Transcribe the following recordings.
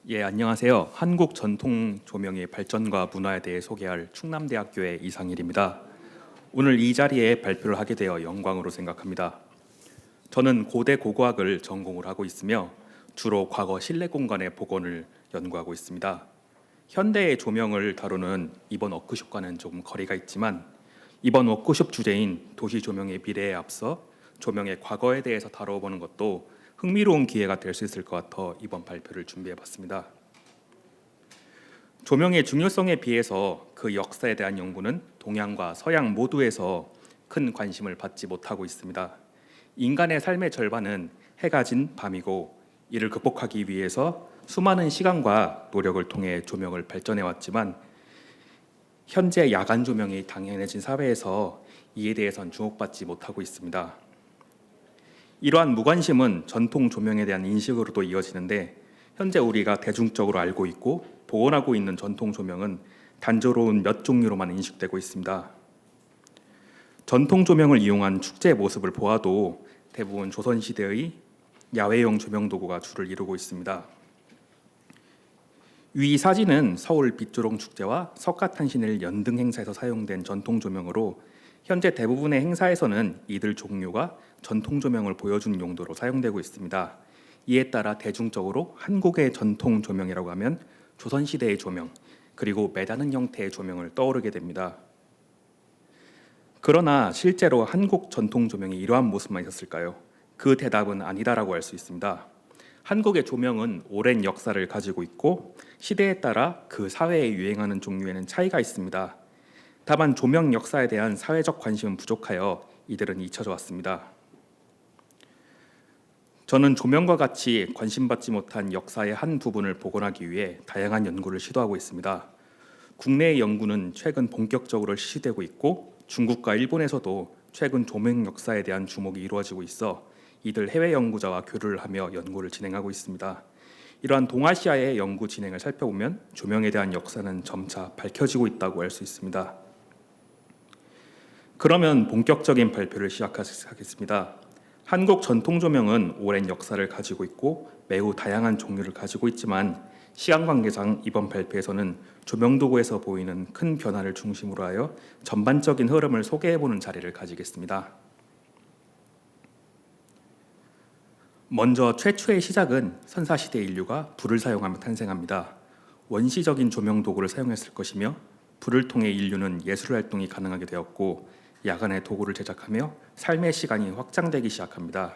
예, 안녕하세요. 한국 전통 조명의 발전과 문화에 대해 소개할 충남대학교의 이상일입니다. 오늘 이 자리에 발표를 하게 되어 영광으로 생각합니다. 저는 고대 고고학을 전공을 하고 있으며 주로 과거 실내 공간의 복원을 연구하고 있습니다. 현대의 조명을 다루는 이번 워크숍과는 조금 거리가 있지만 이번 워크숍 주제인 도시 조명의 미래에 앞서 조명의 과거에 대해서 다뤄보는 것도 흥미로운 기회가 될 수 있을 것 같아 이번 발표를 준비해봤습니다. 조명의 중요성에 비해서 그 역사에 대한 연구는 동양과 서양 모두에서 큰 관심을 받지 못하고 있습니다. 인간의 삶의 절반은 해가 진 밤이고 이를 극복하기 위해서 수많은 시간과 노력을 통해 조명을 발전해 왔지만 현재 야간 조명이 당연해진 사회에서 이에 대해선 주목받지 못하고 있습니다. 이러한 무관심은 전통 조명에 대한 인식으로도 이어지는데 현재 우리가 대중적으로 알고 있고 복원하고 있는 전통 조명은 단조로운 몇 종류로만 인식되고 있습니다. 전통 조명을 이용한 축제의 모습을 보아도 대부분 조선시대의 야외용 조명 도구가 주를 이루고 있습니다. 위 사진은 서울 빛조롱 축제와 석가탄신일 연등 행사에서 사용된 전통 조명으로 현재 대부분의 행사에서는 이들 종류가 전통 조명을 보여주는 용도로 사용되고 있습니다. 이에 따라 대중적으로 한국의 전통 조명이라고 하면 조선시대의 조명, 그리고 매다는 형태의 조명을 떠오르게 됩니다. 그러나 실제로 한국 전통 조명이 이러한 모습만 있었을까요? 그 대답은 아니다라고 할 수 있습니다. 한국의 조명은 오랜 역사를 가지고 있고 시대에 따라 그 사회에 유행하는 종류에는 차이가 있습니다. 다만 조명 역사에 대한 사회적 관심은 부족하여 이들은 잊혀져 왔습니다. 저는 조명과 같이 관심받지 못한 역사의 한 부분을 복원하기 위해 다양한 연구를 시도하고 있습니다. 국내의 연구는 최근 본격적으로 실시되고 있고 중국과 일본에서도 최근 조명 역사에 대한 주목이 이루어지고 있어 이들 해외 연구자와 교류를 하며 연구를 진행하고 있습니다. 이러한 동아시아의 연구 진행을 살펴보면 조명에 대한 역사는 점차 밝혀지고 있다고 할 수 있습니다. 그러면 본격적인 발표를 시작하겠습니다. 한국 전통 조명은 오랜 역사를 가지고 있고 매우 다양한 종류를 가지고 있지만 시간 관계상 이번 발표에서는 조명 도구에서 보이는 큰 변화를 중심으로 하여 전반적인 흐름을 소개해보는 자리를 가지겠습니다. 먼저 최초의 시작은 선사시대 인류가 불을 사용하며 탄생합니다. 원시적인 조명 도구를 사용했을 것이며 불을 통해 인류는 예술 활동이 가능하게 되었고 야간에 도구를 제작하며 삶의 시간이 확장되기 시작합니다.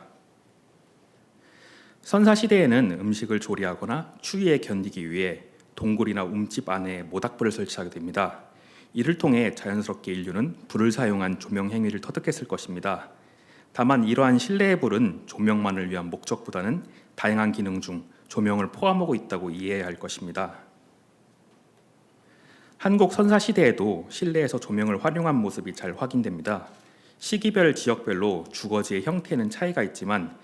선사시대에는 음식을 조리하거나 추위에 견디기 위해 동굴이나 움집 안에 모닥불을 설치하게 됩니다. 이를 통해 자연스럽게 인류는 불을 사용한 조명 행위를 터득했을 것입니다. 다만 이러한 실내의 불은 조명만을 위한 목적보다는 다양한 기능 중 조명을 포함하고 있다고 이해해야 할 것입니다. 한국 선사시대에도 실내에서 조명을 활용한 모습이 잘 확인됩니다. 시기별 지역별로 주거지의 형태는 차이가 있지만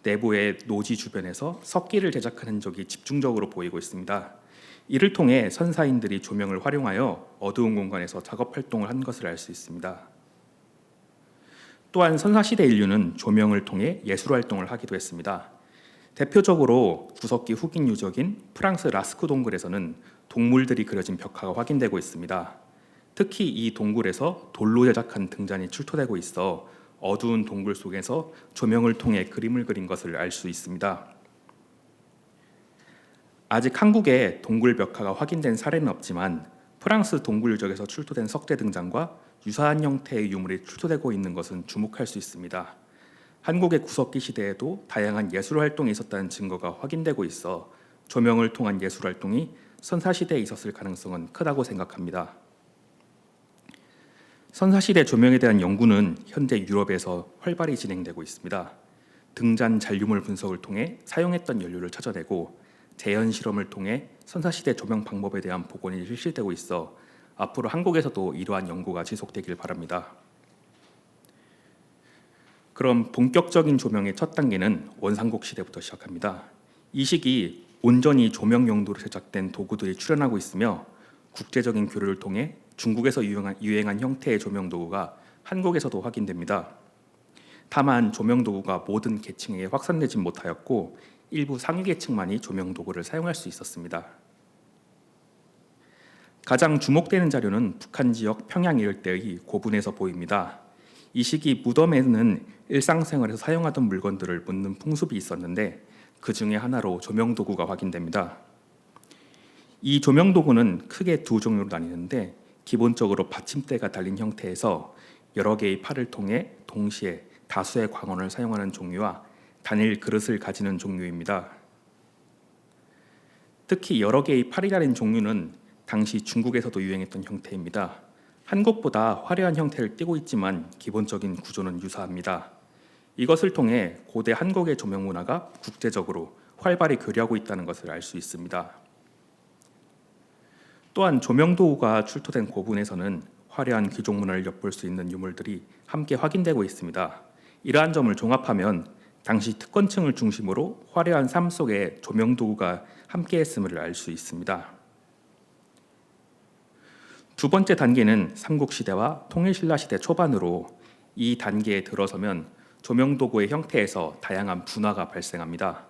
내부의 노지 주변에서 석기를 제작하는 흔적이 집중적으로 보이고 있습니다. 이를 통해 선사인들이 조명을 활용하여 어두운 공간에서 작업 활동을 한 것을 알 수 있습니다. 또한 선사시대 인류는 조명을 통해 예술 활동을 하기도 했습니다. 대표적으로 구석기 후기 유적인 프랑스 라스크 동굴에서는 동물들이 그려진 벽화가 확인되고 있습니다. 특히 이 동굴에서 돌로 제작한 등잔이 출토되고 있어 어두운 동굴 속에서 조명을 통해 그림을 그린 것을 알 수 있습니다. 아직 한국에 동굴 벽화가 확인된 사례는 없지만 프랑스 동굴 유적에서 출토된 석재 등잔과 유사한 형태의 유물이 출토되고 있는 것은 주목할 수 있습니다. 한국의 구석기 시대에도 다양한 예술 활동이 있었다는 증거가 확인되고 있어 조명을 통한 예술 활동이 선사시대에 있었을 가능성은 크다고 생각합니다. 선사시대 조명에 대한 연구는 현재 유럽에서 활발히 진행되고 있습니다. 등잔 잔류물 분석을 통해 사용했던 연료를 찾아내고 재현 실험을 통해 선사시대 조명 방법에 대한 복원이 실시되고 있어 앞으로 한국에서도 이러한 연구가 지속되길 바랍니다. 그럼 본격적인 조명의 첫 단계는 원상국 시대부터 시작합니다. 이 시기 온전히 조명 용도로 제작된 도구들이 출현하고 있으며 국제적인 교류를 통해 중국에서 유행한 형태의 조명 도구가 한국에서도 확인됩니다. 다만 조명 도구가 모든 계층에 확산되지 못하였고 일부 상위 계층만이 조명 도구를 사용할 수 있었습니다. 가장 주목되는 자료는 북한 지역 평양 일대의 고분에서 보입니다. 이 시기 무덤에는 일상생활에서 사용하던 물건들을 묻는 풍습이 있었는데 그 중에 하나로 조명 도구가 확인됩니다. 이 조명 도구는 크게 두 종류로 나뉘는데 기본적으로 받침대가 달린 형태에서 여러 개의 팔을 통해 동시에 다수의 광원을 사용하는 종류와 단일 그릇을 가지는 종류입니다. 특히 여러 개의 팔이 달린 종류는 당시 중국에서도 유행했던 형태입니다. 한국보다 화려한 형태를 띠고 있지만 기본적인 구조는 유사합니다. 이것을 통해 고대 한국의 조명 문화가 국제적으로 활발히 교류하고 있다는 것을 알 수 있습니다. 또한 조명 도구가 출토된 고분에서는 화려한 귀족 문화를 엿볼 수 있는 유물들이 함께 확인되고 있습니다. 이러한 점을 종합하면 당시 특권층을 중심으로 화려한 삶 속에 조명 도구가 함께했음을 알 수 있습니다. 두 번째 단계는 삼국시대와 통일신라시대 초반으로 이 단계에 들어서면 조명 도구의 형태에서 다양한 분화가 발생합니다.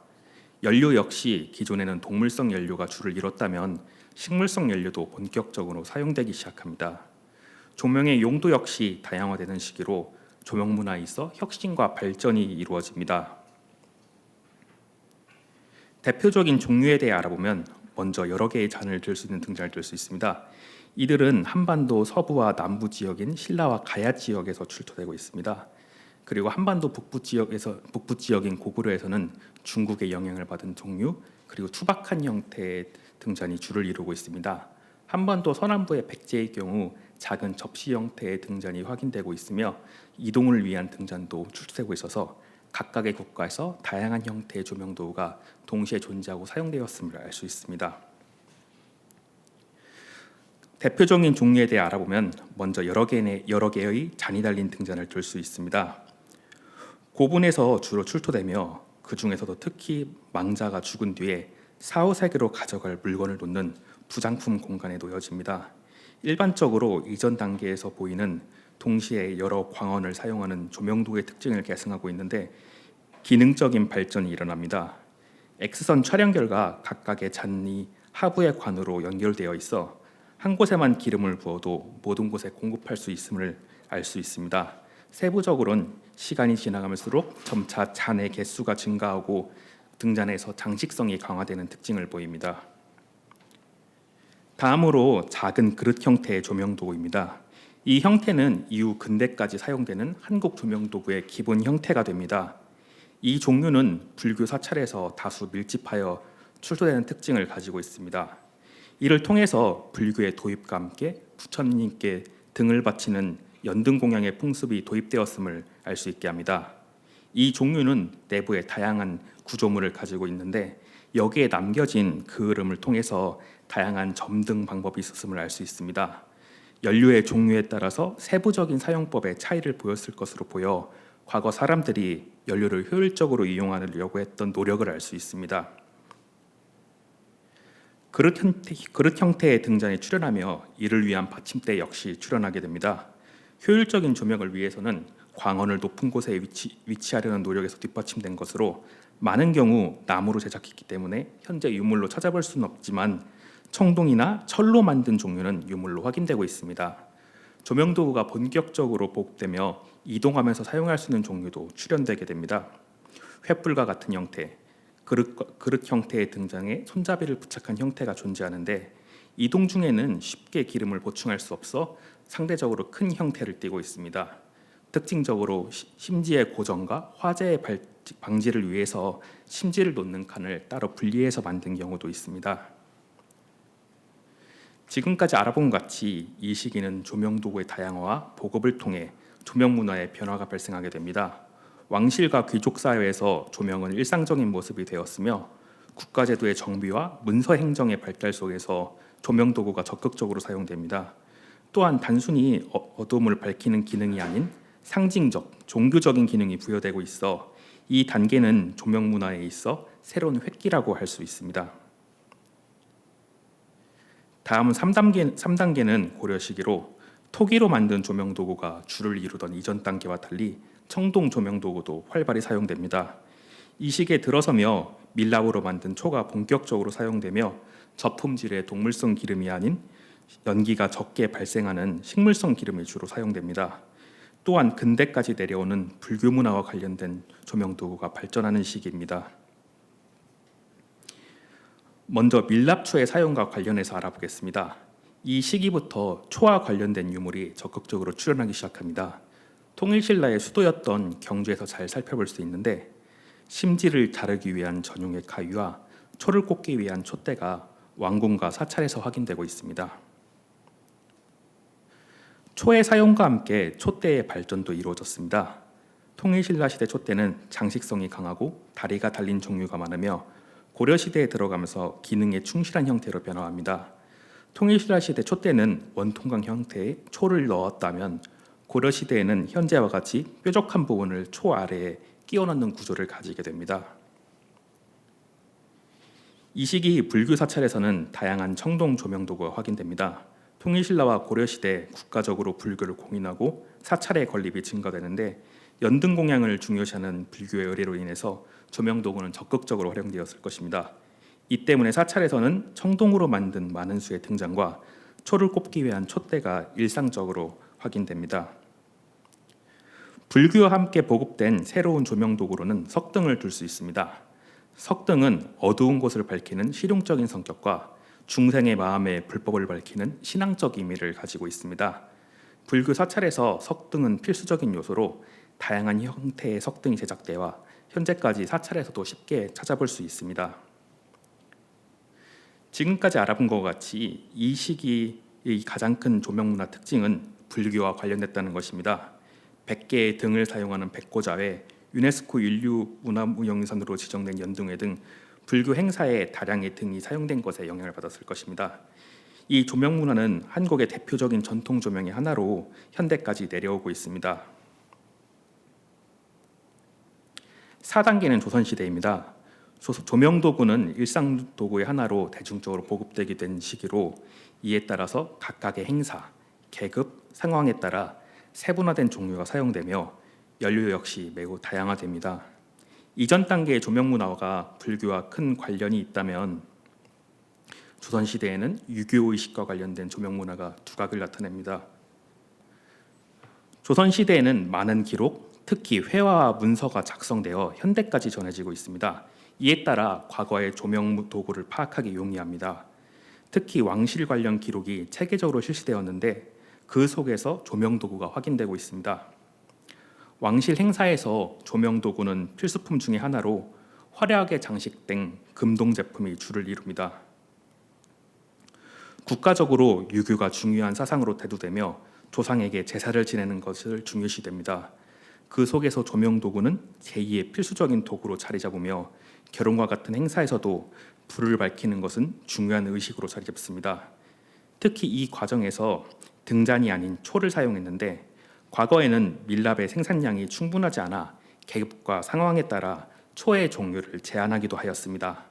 연료 역시 기존에는 동물성 연료가 주를 이뤘다면 식물성 연료도 본격적으로 사용되기 시작합니다. 조명의 용도 역시 다양화되는 시기로 조명 문화에 있어 혁신과 발전이 이루어집니다. 대표적인 종류에 대해 알아보면 먼저 여러 개의 잔을 들 수 있는 등잔을 들 수 있습니다. 이들은 한반도 서부와 남부 지역인 신라와 가야 지역에서 출토되고 있습니다. 그리고 한반도 북부 지역인 고구려에서는 중국의 영향을 받은 종류, 그리고 투박한 형태의 등잔이 주를 이루고 있습니다. 한반도 서남부의 백제의 경우 작은 접시 형태의 등잔이 확인되고 있으며 이동을 위한 등잔도 출토되고 있어서 각각의 국가에서 다양한 형태의 조명 도구가 동시에 존재하고 사용되었음을 알 수 있습니다. 대표적인 종류에 대해 알아보면 먼저 여러 개의 잔이 달린 등잔을 들 수 있습니다. 고분에서 주로 출토되며 그 중에서도 특히 망자가 죽은 뒤에 사후세계로 가져갈 물건을 놓는 부장품 공간에 놓여집니다. 일반적으로 이전 단계에서 보이는 동시에 여러 광원을 사용하는 조명도구의 특징을 계승하고 있는데 기능적인 발전이 일어납니다. X선 촬영 결과 각각의 잔이 하부의 관으로 연결되어 있어 한 곳에만 기름을 부어도 모든 곳에 공급할 수 있음을 알 수 있습니다. 세부적으로는 시간이 지나가면서록 점차 잔의 개수가 증가하고 등잔에서 장식성이 강화되는 특징을 보입니다. 다음으로 작은 그릇 형태의 조명 도구입니다. 이 형태는 이후 근대까지 사용되는 한국 조명 도구의 기본 형태가 됩니다. 이 종류는 불교 사찰에서 다수 밀집하여 출토되는 특징을 가지고 있습니다. 이를 통해서 불교의 도입과 함께 부처님께 등을 바치는 연등 공양의 풍습이 도입되었음을 알 수 있게 합니다. 이 종류는 내부에 다양한 구조물을 가지고 있는데 여기에 남겨진 그을음을 통해서 다양한 점등 방법이 있었음을 알 수 있습니다. 연료의 종류에 따라서 세부적인 사용법의 차이를 보였을 것으로 보여 과거 사람들이 연료를 효율적으로 이용하려고 했던 노력을 알 수 있습니다. 그릇 형태의 등잔에 출현하며 이를 위한 받침대 역시 출현하게 됩니다. 효율적인 조명을 위해서는 광원을 높은 곳에 위치하려는 노력에서 뒷받침된 것으로 많은 경우 나무로 제작했기 때문에 현재 유물로 찾아볼 수는 없지만 청동이나 철로 만든 종류는 유물로 확인되고 있습니다. 조명 도구가 본격적으로 보급되며 이동하면서 사용할 수 있는 종류도 출현되게 됩니다. 횃불과 같은 형태, 그릇 형태의 등장에 손잡이를 부착한 형태가 존재하는데 이동 중에는 쉽게 기름을 보충할 수 없어 상대적으로 큰 형태를 띠고 있습니다. 특징적으로 심지의 고정과 화재의 방지를 위해서 심지를 놓는 칸을 따로 분리해서 만든 경우도 있습니다. 지금까지 알아본 것 같이 이 시기는 조명 도구의 다양화와 보급을 통해 조명 문화의 변화가 발생하게 됩니다. 왕실과 귀족 사회에서 조명은 일상적인 모습이 되었으며 국가제도의 정비와 문서 행정의 발달 속에서 조명 도구가 적극적으로 사용됩니다. 또한 단순히 어둠을 밝히는 기능이 아닌 상징적, 종교적인 기능이 부여되고 있어 이 단계는 조명 문화에 있어 새로운 획기라고 할 수 있습니다. 다음은 3단계는 고려 시기로 토기로 만든 조명 도구가 주를 이루던 이전 단계와 달리 청동 조명 도구도 활발히 사용됩니다. 이 시기에 들어서며 밀랍으로 만든 초가 본격적으로 사용되며 저품질의 동물성 기름이 아닌 연기가 적게 발생하는 식물성 기름이 주로 사용됩니다. 또한 근대까지 내려오는 불교 문화와 관련된 조명 도구가 발전하는 시기입니다. 먼저 밀랍초의 사용과 관련해서 알아보겠습니다. 이 시기부터 초와 관련된 유물이 적극적으로 출현하기 시작합니다. 통일신라의 수도였던 경주에서 잘 살펴볼 수 있는데 심지를 자르기 위한 전용의 가위와 초를 꽂기 위한 촛대가 왕궁과 사찰에서 확인되고 있습니다. 초의 사용과 함께 촛대의 발전도 이루어졌습니다. 통일신라 시대 촛대는 장식성이 강하고 다리가 달린 종류가 많으며 고려시대에 들어가면서 기능에 충실한 형태로 변화합니다. 통일신라 시대 촛대는 원통강 형태의 초를 넣었다면 고려시대에는 현재와 같이 뾰족한 부분을 초 아래에 끼워 넣는 구조를 가지게 됩니다. 이 시기 불교 사찰에서는 다양한 청동 조명 도구가 확인됩니다. 통일신라와 고려시대 국가적으로 불교를 공인하고 사찰의 건립이 증가되는데 연등 공양을 중요시하는 불교의 의례로 인해서 조명 도구는 적극적으로 활용되었을 것입니다. 이 때문에 사찰에서는 청동으로 만든 많은 수의 등잔과 초를 꼽기 위한 촛대가 일상적으로 확인됩니다. 불교와 함께 보급된 새로운 조명 도구로는 석등을 둘 수 있습니다. 석등은 어두운 곳을 밝히는 실용적인 성격과 중생의 마음에 불법을 밝히는 신앙적 의미를 가지고 있습니다. 불교 사찰에서 석등은 필수적인 요소로 다양한 형태의 석등이 제작되어 현재까지 사찰에서도 쉽게 찾아볼 수 있습니다. 지금까지 알아본 것과 같이 이 시기의 가장 큰 조명 문화 특징은 불교와 관련됐다는 것입니다. 100개의 등을 사용하는 백고자회, 유네스코 인류문화무형유산으로 지정된 연등회 등 불교 행사에 다량의 등이 사용된 것에 영향을 받았을 것입니다. 이 조명 문화는 한국의 대표적인 전통 조명의 하나로 현대까지 내려오고 있습니다. 4단계는 조선시대입니다. 조명 도구는 일상 도구의 하나로 대중적으로 보급되게 된 시기로 이에 따라서 각각의 행사, 계급, 상황에 따라 세분화된 종류가 사용되며 연료 역시 매우 다양화됩니다. 이전 단계의 조명 문화가 불교와 큰 관련이 있다면 조선시대에는 유교 의식과 관련된 조명 문화가 두각을 나타냅니다. 조선시대에는 많은 기록, 특히 회화와 문서가 작성되어 현대까지 전해지고 있습니다. 이에 따라 과거의 조명 도구를 파악하기 용이합니다. 특히 왕실 관련 기록이 체계적으로 실시되었는데 그 속에서 조명 도구가 확인되고 있습니다. 왕실 행사에서 조명 도구는 필수품 중의 하나로 화려하게 장식된 금동 제품이 주를 이룹니다. 국가적으로 유교가 중요한 사상으로 대두되며 조상에게 제사를 지내는 것을 중요시됩니다. 그 속에서 조명 도구는 제2의 필수적인 도구로 자리 잡으며 결혼과 같은 행사에서도 불을 밝히는 것은 중요한 의식으로 자리 잡습니다. 특히 이 과정에서 등잔이 아닌 초를 사용했는데 과거에는 밀랍의 생산량이 충분하지 않아 계급과 상황에 따라 초의 종류를 제한하기도 하였습니다.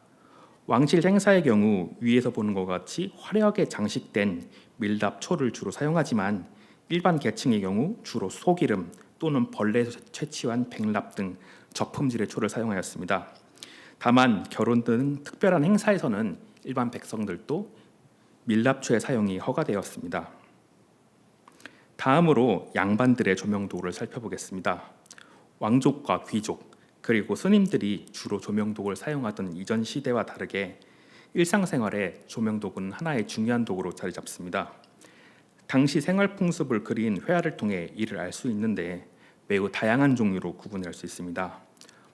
왕실 행사의 경우 위에서 보는 것 같이 화려하게 장식된 밀랍 초를 주로 사용하지만 일반 계층의 경우 주로 소기름 또는 벌레에서 채취한 백랍 등 저품질의 초를 사용하였습니다. 다만 결혼 등 특별한 행사에서는 일반 백성들도 밀랍초의 사용이 허가되었습니다. 다음으로 양반들의 조명 도구를 살펴보겠습니다. 왕족과 귀족 그리고 스님들이 주로 조명 도구를 사용하던 이전 시대와 다르게 일상생활에 조명 도구는 하나의 중요한 도구로 자리 잡습니다. 당시 생활 풍습을 그린 회화를 통해 이를 알 수 있는데 매우 다양한 종류로 구분할 수 있습니다.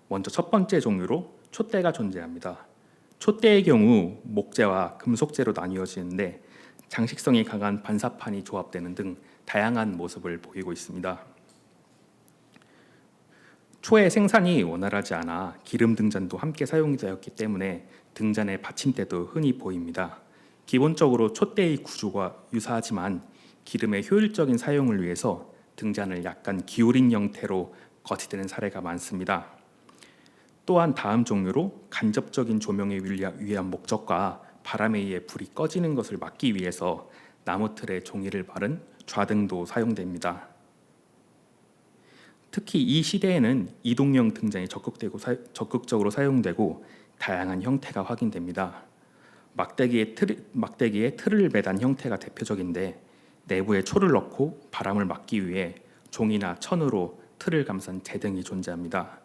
먼저 첫 번째 종류로 촛대가 존재합니다. 촛대의 경우 목재와 금속재로 나뉘어지는데 장식성이 강한 반사판이 조합되는 등 다양한 모습을 보이고 있습니다. 초의 생산이 원활하지 않아 기름 등잔도 함께 사용되었기 때문에 등잔의 받침대도 흔히 보입니다. 기본적으로 촛대의 구조가 유사하지만 기름의 효율적인 사용을 위해서 등잔을 약간 기울인 형태로 거치되는 사례가 많습니다. 또한 다음 종류로 간접적인 조명에 위한 목적과 바람에 의해 불이 꺼지는 것을 막기 위해서 나무틀에 종이를 바른 좌등도 사용됩니다. 특히 이 시대에는 이동형 등잔이 적극적으로 사용되고 다양한 형태가 확인됩니다. 막대기에 틀을 매단 형태가 대표적인데 내부에 초를 넣고 바람을 막기 위해 종이나 천으로 틀을 감싼 제등이 존재합니다.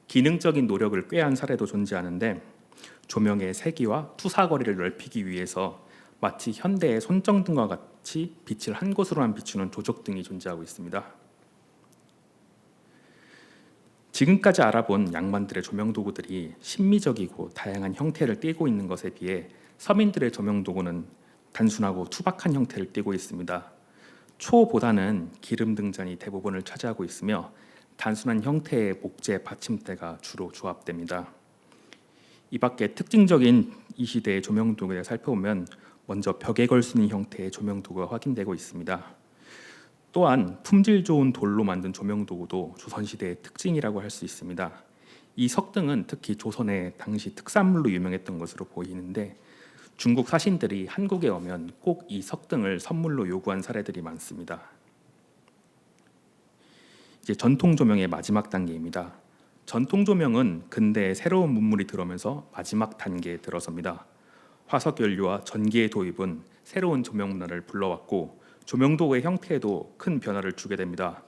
기능적인 노력을 꾀한 사례도 존재하는데 조명의 세기와 투사거리를 넓히기 위해서 마치 현대의 손정등과 같이 빛을 한 곳으로만 비추는 조적등이 존재하고 있습니다. 지금까지 알아본 양반들의 조명 도구들이 신미적이고 다양한 형태를 띠고 있는 것에 비해 서민들의 조명 도구는 단순하고 투박한 형태를 띠고 있습니다. 초보다는 기름 등잔이 대부분을 차지하고 있으며 단순한 형태의 목재 받침대가 주로 조합됩니다. 이 밖에 특징적인 이 시대의 조명 도구를 살펴보면 먼저 벽에 걸 수 있는 형태의 조명 도구가 확인되고 있습니다. 또한 품질 좋은 돌로 만든 조명 도구도 조선시대의 특징이라고 할 수 있습니다. 이 석등은 특히 조선의 당시 특산물로 유명했던 것으로 보이는데 중국 사신들이 한국에 오면 꼭 이 석등을 선물로 요구한 사례들이 많습니다. 이제 전통 조명의 마지막 단계입니다. 전통 조명은 근대에 새로운 문물이 들어오면서 마지막 단계에 들어섭니다. 화석 연료와 전기의 도입은 새로운 조명 문화를 불러왔고 조명도구의 형태에도 큰 변화를 주게 됩니다.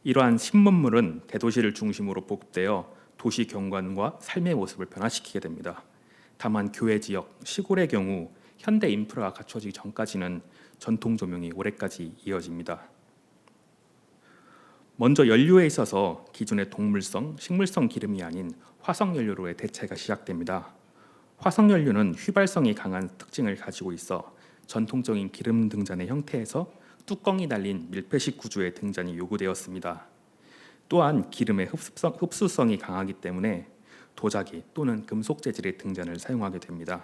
이러한 신문물은 대도시를 중심으로 보급되어 도시 경관과 삶의 모습을 변화시키게 됩니다. 다만 교외 지역, 시골의 경우 현대 인프라가 갖춰지기 전까지는 전통 조명이 오래까지 이어집니다. 먼저 연료에 있어서 기존의 동물성, 식물성 기름이 아닌 화석 연료로의 대체가 시작됩니다. 화석 연료는 휘발성이 강한 특징을 가지고 있어 전통적인 기름 등잔의 형태에서 뚜껑이 달린 밀폐식 구조의 등잔이 요구되었습니다. 또한 기름의 흡수성이 강하기 때문에 도자기 또는 금속 재질의 등잔을 사용하게 됩니다.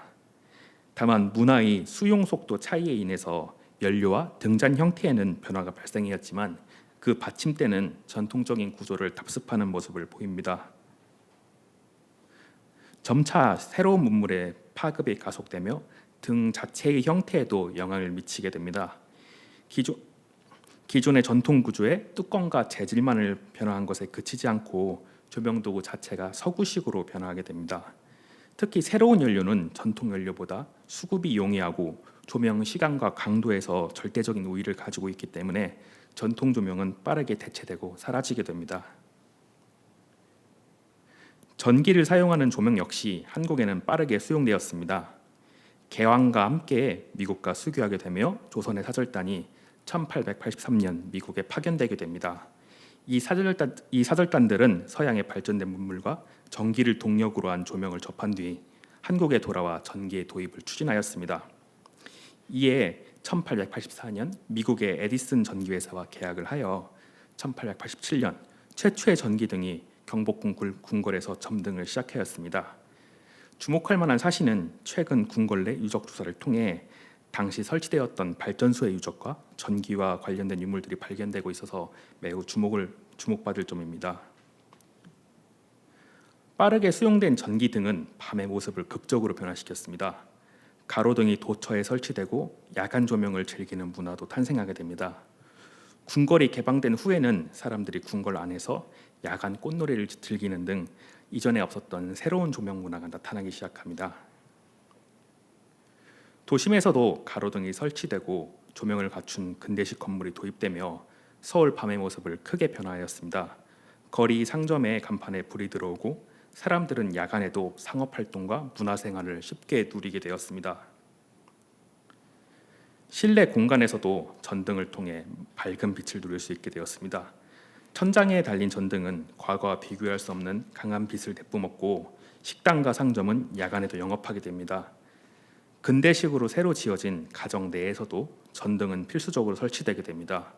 다만 문화의 수용 속도 차이에 인해서 연료와 등잔 형태에는 변화가 발생하였지만 그 받침대는 전통적인 구조를 답습하는 모습을 보입니다. 점차 새로운 문물의 파급이 가속되며 등 자체의 형태에도 영향을 미치게 됩니다. 기존의 전통 구조의 뚜껑과 재질만을 변화한 것에 그치지 않고 조명도구 자체가 서구식으로 변화하게 됩니다. 특히 새로운 연료는 전통 연료보다 수급이 용이하고 조명 시간과 강도에서 절대적인 우위를 가지고 있기 때문에 전통 조명은 빠르게 대체되고 사라지게 됩니다. 전기를 사용하는 조명 역시 한국에는 빠르게 수용되었습니다. 개왕과 함께 미국과 수교하게 되며 조선의 사절단이 1883년 미국에 파견되게 됩니다. 이 사절단들은 서양의 발전된 문물과 전기를 동력으로 한 조명을 접한 뒤 한국에 돌아와 전기의 도입을 추진하였습니다. 이에 1884년 미국의 에디슨 전기회사와 계약을 하여 1887년 최초의 전기등이 경복궁 궁궐에서 점등을 시작하였습니다. 주목할 만한 사실은 최근 궁궐 내 유적 조사를 통해 당시 설치되었던 발전소의 유적과 전기와 관련된 유물들이 발견되고 있어서 매우 주목받을 점입니다. 빠르게 수용된 전기등은 밤의 모습을 극적으로 변화시켰습니다. 가로등이 도처에 설치되고 야간 조명을 즐기는 문화도 탄생하게 됩니다. 궁궐이 개방된 후에는 사람들이 궁궐 안에서 야간 꽃놀이를 즐기는 등 이전에 없었던 새로운 조명 문화가 나타나기 시작합니다. 도심에서도 가로등이 설치되고 조명을 갖춘 근대식 건물이 도입되며 서울 밤의 모습을 크게 변화하였습니다. 거리 상점의 간판에 불이 들어오고 사람들은 야간에도 상업활동과 문화생활을 쉽게 누리게 되었습니다. 실내 공간에서도 전등을 통해 밝은 빛을 누릴 수 있게 되었습니다. 천장에 달린 전등은 과거와 비교할 수 없는 강한 빛을 내뿜었고 식당과 상점은 야간에도 영업하게 됩니다. 근대식으로 새로 지어진 가정 내에서도 전등은 필수적으로 설치되게 됩니다.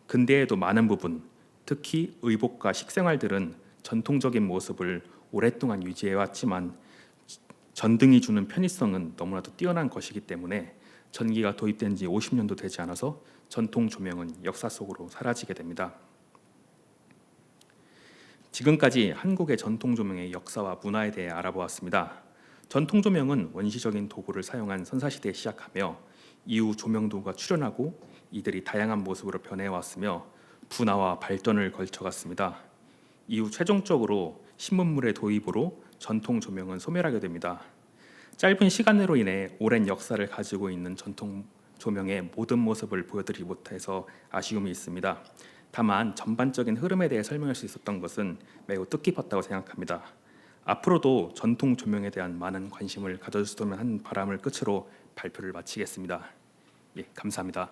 근대에도 많은 부분, 특히 의복과 식생활들은 전통적인 모습을 오랫동안 유지해왔지만 전등이 주는 편의성은 너무나도 뛰어난 것이기 때문에 전기가 도입된 지 50년도 되지 않아서 전통 조명은 역사 속으로 사라지게 됩니다. 지금까지 한국의 전통 조명의 역사와 문화에 대해 알아보았습니다. 전통 조명은 원시적인 도구를 사용한 선사시대에 시작하며 이후 조명 도구가 출현하고 이들이 다양한 모습으로 변해왔으며 분화와 발전을 거쳐갔습니다. 이후 최종적으로 신문물의 도입으로 전통 조명은 소멸하게 됩니다. 짧은 시간으로 인해 오랜 역사를 가지고 있는 전통 조명의 모든 모습을 보여드리지 못해서 아쉬움이 있습니다. 다만 전반적인 흐름에 대해 설명할 수 있었던 것은 매우 뜻깊었다고 생각합니다. 앞으로도 전통 조명에 대한 많은 관심을 가져주셨으면 하는 바람을 끝으로 발표를 마치겠습니다. 예, 감사합니다.